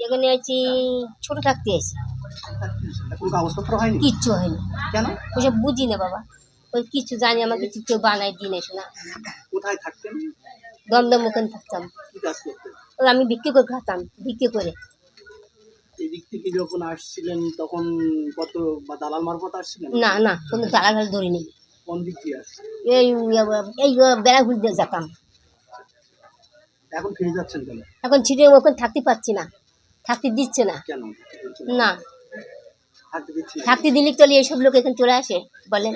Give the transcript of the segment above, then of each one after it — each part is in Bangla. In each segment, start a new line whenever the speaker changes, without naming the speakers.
এখানে আছি ছোট থাকতে আছি,
কোনো কাগজপত্র হয়নি?
কিচ্ছু হয়নি।
কেন?
ওসব বুঝি না বাবা, ওই কিছু জানি, আমাকে কিছু কেউ বানায় দিন এসে না।
কোথায় থাকতেন?
দমদম ওখানে থাকতাম।
কি কাজ করতেন?
ওই আমি বিক্রি করে খাতাম, বিক্রি করে।
এই দিক থেকে যখন আসছিলেন তখন কত বা দালাল মারফত আসছিলেন?
না না, কোনো দালাল ফালাল ধরিনি।
কোন দিক দিয়ে আসছে?
এই এই বেড়া ঘুরতে যেতাম।
এখন ফিরে যাচ্ছেন কেন?
এখন ছিটে ওখানে থাকতে পারছি না, থাকতে দিচ্ছে না।
কেন
না,
থাকতে দিচ্ছি না?
থাকতে দিলে চলে এইসব লোক এখানে চলে আসে বলে।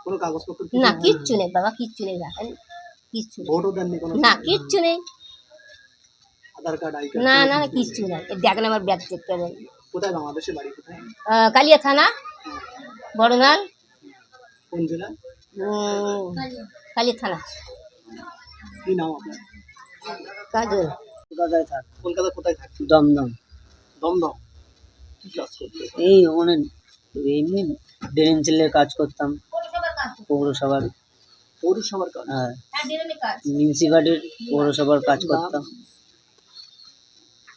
কোনো কাগজপত্র
না, কিচ্ছু নেই বাবা, কিচ্ছু নেই, রাখেন কিচ্ছু নেই।
ভোটও দেননি কোনো?
না, কিচ্ছু নেই।
আধার কার্ড, আই কার্ড?
না না না, কিচ্ছু নাই। দেখেন আমার ব্যাগ চেক করেন।
কোথায় বাংলাদেশে বাড়ি কোথায়?
কালিয়া থানা, বড়নাল।
কোন জেলা?
কালিয়া থানা।
কি নাম আপনার?
কাজল।
কলকাতায় থাক।
কলকাতা কোথায় থাকছেন?
দমদম।
দমদম। কি কাজ করতে?
এই ওখানে এমনি ড্রেন সেলের কাজ করতাম, পৌরসভার।
পৌরসভার কাজ?
হ্যাঁ, মিউনিসিপালিটির পৌরসভার কাজ করতাম।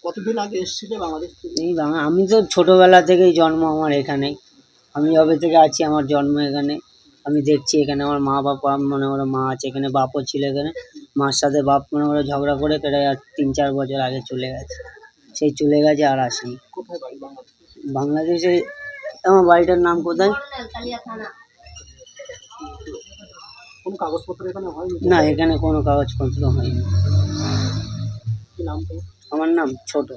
কতদিন আগে এসেছিলে বাংলাদেশ থেকে?
এই আমি তো ছোটোবেলা থেকেই জন্ম আমার এখানে, আমি যবে থেকে আছি আমার জন্ম এখানে। আমি দেখছি এখানে আমার মা বাবা, মনে করো মা আছে এখানে, বাপও ছিল এখানে। মার সাথে বাপ মনে করো ঝগড়া করে প্রায় 3-4 বছর আগে চলে গেছে। সেই চলে গেছে আর আসেনি।
কোথায় বাড়ি বাংলাদেশে?
বাংলাদেশে আমার বাড়িটার নাম কোথায়?
কোনো কাগজপত্র এখানে হয়নি?
না, এখানে কোনো কাগজপত্র হয়নি।
কি নাম তোমার?
আমার নাম ছোট।